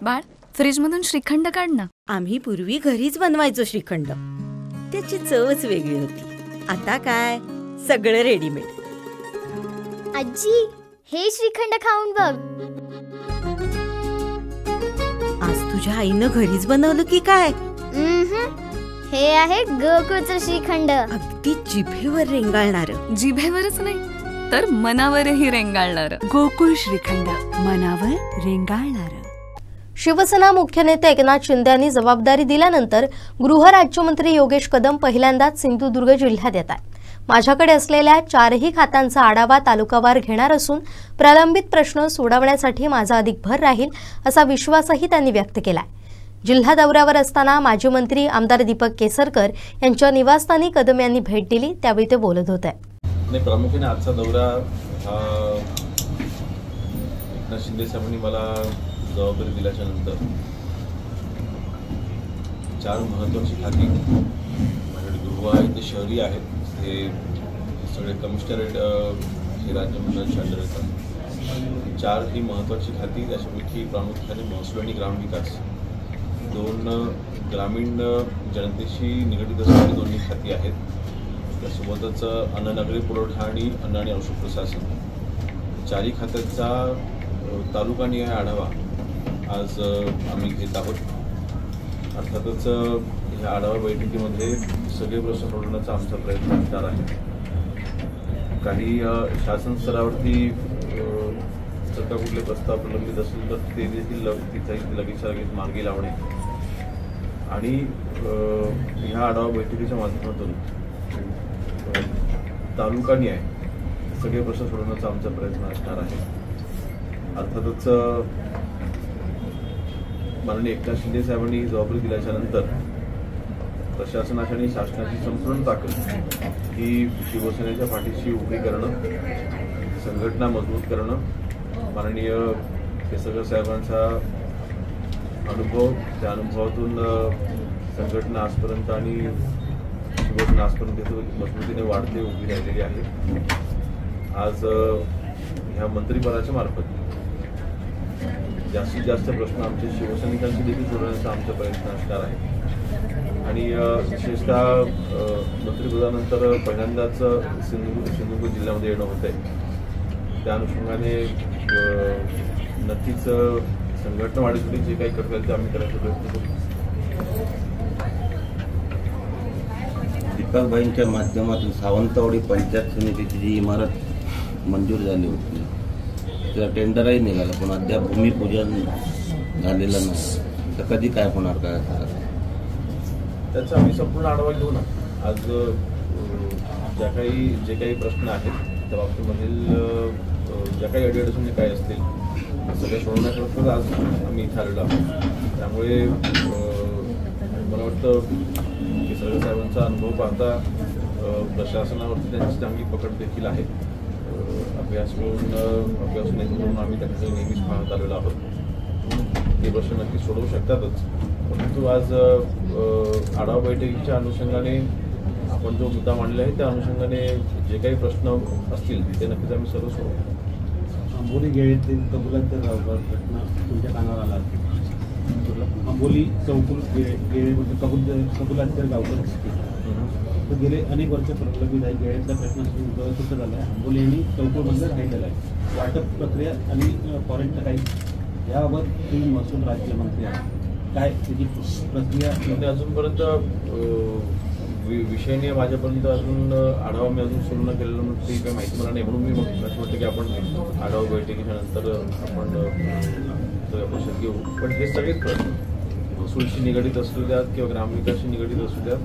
बाळ, फ्रीजमधून श्रीखंड काढ ना. आम्ही पूर्वी घरीच बनवायचो श्रीखंड. त्याची चवच वेगळी होती. आता काय सगळं रेडीमेड. आजी, हे श्रीखंड खाऊन बघ. आज तुझ्या आईनं घरीच बनवलं की काय? हे आहे गोकुळचं श्रीखंड. अगदी जिभेवर रेंगाळणार. जिभेवरच नाही तर मनावरही रेंगाळणार. गोकुळ श्रीखंड, मनावर रेंगाळणार. शिवसेना मुख्य नेते एकनाथ शिंदे यांनी जबाबदारी दिल्यानंतर गृहराज्यमंत्री योगेश कदम पहिल्यांदाच सिंधुदुर्ग जिल्ह्यात येत आहेत. माझ्याकडे असलेल्या 4ही खात्यांचा आढावा तालुकावार घेणार असून प्रलंबित प्रश्न सोडवण्यासाठी माझा अधिक भर राहील असा विश्वासही त्यांनी व्यक्त केलाय. जिल्हा दौऱ्यावर असताना माजी मंत्री आमदार दीपक केसरकर यांच्या निवासस्थानी कदम यांनी भेट दिली, त्यावेळी ते बोलत होते. प्रामुख्याने आजचा दौरा हा एकनाथ शिंदे साहेबांनी मला जबाबदारी दिल्याच्या नंतर 4 महत्त्वाची खाती माझ्याकडे गृह आहेत, ते शहरी आहेत, हे सगळे कमिशनरेट हे राज्यमंडळाच्या अंडर येतात. 4 ही महत्त्वाची खाती, त्याच्यापैकी प्रामुख्याने महसूल आणि ग्रामविकास 2 ग्रामीण जनतेशी निगडीत असणारी 2 खाती आहेत. त्यासोबतच अन्न नागरी पुरवठा आणि अन्न आणि औषध प्रशासन 4ही खात्याचा तालुकानिहाय आढावा आज आम्ही घेत आहोत. अर्थातच ह्या आढावा बैठकीमध्ये सगळे प्रश्न सोडवण्याचा आमचा प्रयत्न असणार आहे. काही शासन स्तरावरती जर का कुठले प्रस्ताव प्रलंबित असतील तर ते देखील लगेच मार्गी लावणे आणि ह्या आढावा बैठकीच्या माध्यमातून तालुकानिहाय सगळे प्रश्न सोडवण्याचा आमचा प्रयत्न असणार आहे. अर्थातच माननीय एकनाथ शिंदे साहेबांनी ही जबाबदारी दिल्याच्या नंतर प्रशासनाची आणि शासनाची संपूर्ण ताकद ही शिवसेनेच्या पाठीशी उभी करणं, संघटना मजबूत करणं, माननीय केसरकर साहेबांचा अनुभव, त्या अनुभवातून संघटना आजपर्यंत आणि शिवसेना आजपर्यंत मजबूतीने वाढते उभी राहिलेली आहे. आज ह्या मंत्रिपदाच्या मार्फत जास्तीत जास्त प्रश्न आमचे शिवसैनिकांचे देखील सोडवण्याचा आमचा प्रयत्न असणार आहे. आणि विशेषतः मंत्रिपदानंतर पहिल्यांदाच सिंधुदुर्ग जिल्ह्यामध्ये येणं होत आहे. त्या अनुषंगाने नक्कीच संघटना वाढीसाठी जे काही करता येईल ते आम्ही करायचा प्रयत्न करू. दीपकभाईंच्या माध्यमातून सावंतवाडी पंचायत समितीची जी इमारत मंजूर झाली होती त्याचा टेंडरही निघाला, पण अद्याप भूमिपूजन झालेलं नाही. तर कधी काय होणार काय त्याचा आम्ही संपूर्ण आढावा घेऊ ना. आज जे काही प्रश्न आहेत त्या बाबतीमधील ज्या काही अडीअडचणी काय असतील सगळ्या सोडवण्याकरताच आज आम्ही इथे आलेलो आहोत. त्यामुळे मला वाटतं की केसरकर साहेबांचा अनुभव पाहता प्रशासनावरती त्यांची चांगली पकड देखील आहे. अभ्यास करून आम्ही त्यांच्याकडे नेहमीच पाहत आलेलो आहोत. हे प्रश्न नक्की सोडवू शकतातच, परंतु आज आढावा बैठकीच्या अनुषंगाने आपण जो मुद्दा मांडला आहे त्या अनुषंगाने जे काही प्रश्न असतील ते नक्कीच आम्ही सर्व सोडवू. आंबोली गेळीतील कबुलांच्या गावकर घटना तुमच्या कानावर आला. आंबोली चौकुल कबुलांच्या गावकर तर गेले अनेक वर्ष प्रलंबित आहे. गेळ्याचा प्रश्न सुद्धा झाला आहे. आंबोली यांनी चौकुलमध्ये राहिलेला आहे. वाटप प्रक्रिया आणि फॉरेन टाईप याबाबत तुम्ही महसूल राज्यमंत्री आहे, काय त्याची प्रक्रिया? अजूनपर्यंत विषयाने माझ्यापर्यंत अजून आढावा मी अजून सुरू न केलेलं म्हणून ती काही माहिती मला नाही. म्हणून मी असं वाटतं की आपण आढावा बैठकीच्या नंतर आपण शक्य घेऊ. पण हे सगळेच प्रश्न महसूलशी निगडीत असू द्यात किंवा ग्रामविकासशी निगडीत असू द्यात,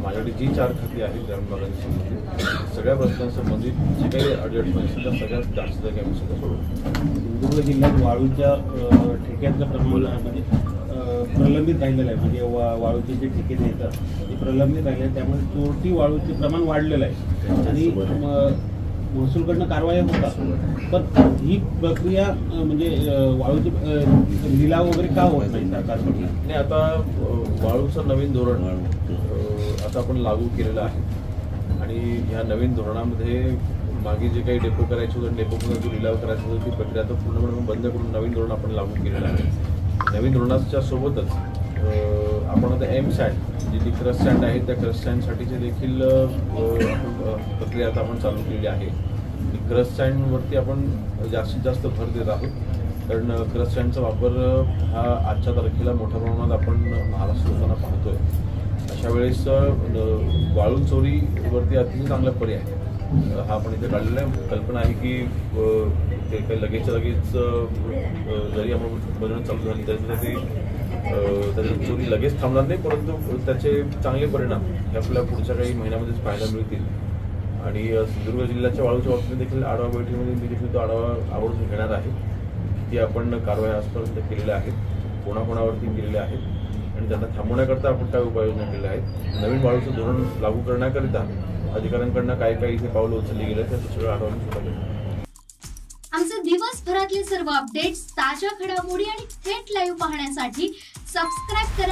माझ्याकडे जी 4 खाती आहेत ग्रामीण भागांची सगळ्या प्रश्नांसंबंधित जे काही अडीअडचणी असतील त्या सगळ्यात जास्त जागी आम्ही सुद्धा सोडू. सिंधुदुर्ग जिल्ह्यात वाळूच्या ठेक्याचं प्रमाण म्हणजे प्रलंबित राहिलेलं आहे. म्हणजे वाळूचे जे ठेके देतात ते प्रलंबित राहिले आहे. त्यामुळे चोरटी वाळूचे प्रमाण वाढलेलं आहे आणि महसूलकडनं कारवाई होतात. पण ही प्रक्रिया म्हणजे वाळूची लिलाव वगैरे का होत नाही सरकारकडून? नाही, आता वाळूचं नवीन धोरण आता आपण लागू केलेलं आहे आणि ह्या नवीन धोरणामध्ये मागे जे काही डेपो करायचे होते डेपोमध्ये जो लिलाव करायचा होता ती प्रक्रिया आता पूर्णपणे बंद करून नवीन धोरण आपण लागू केलेलं आहे. नवीन धोरणाच्या सोबतच आपण आता सँड जी क्रश सँड आहे त्या क्रश सँडसाठीचे देखील प्रक्रिया आता आपण चालू केलेली आहे. क्रश सँडवरती आपण जास्तीत जास्त भर देत आहोत, कारण क्रश सँडचा वापर हा आजच्या तारखेला मोठ्या प्रमाणात आपण महाराष्ट्र लोकांना पाहतोय. अशा वेळेस वाळू चोरीवरती अतिशय चांगला पर्याय हा आपण इथे काढलेला आहे. कल्पना आहे की ते काही लगेचच्या लगेच जरी आपण बनवणं चालू झाली तरी त्याची चोरी लगेच थांबणार नाही, परंतु त्याचे चांगले परिणाम हे आपल्याला पुढच्या काही महिन्यामध्येच पाहायला मिळतील. आणि सिंधुदुर्ग जिल्ह्याच्या वाळूच्या बाबतीत देखील आढावा बैठकीमध्ये मी देखील तो आढावा आवर्जून घेणार आहे. किती आपण कारवाई आजपर्यंत केलेल्या आहेत, कोणाकोणावरती केलेल्या आहेत आणि त्यांना थांबवण्याकरता आपण काय उपाययोजना केलेल्या आहेत, नवीन वाळूचं धोरण लागू करण्याकरिता अधिकाऱ्यांकडनं काय काय इथे पावलं उचलली गेले त्याचं सगळं आढावा घेतला. आमचे दिवसभरातले सर्व अपडेट्स, ताज्या घडामोडी आणि थेट लाईव्ह पाहण्यासाठी सबस्क्राईब करा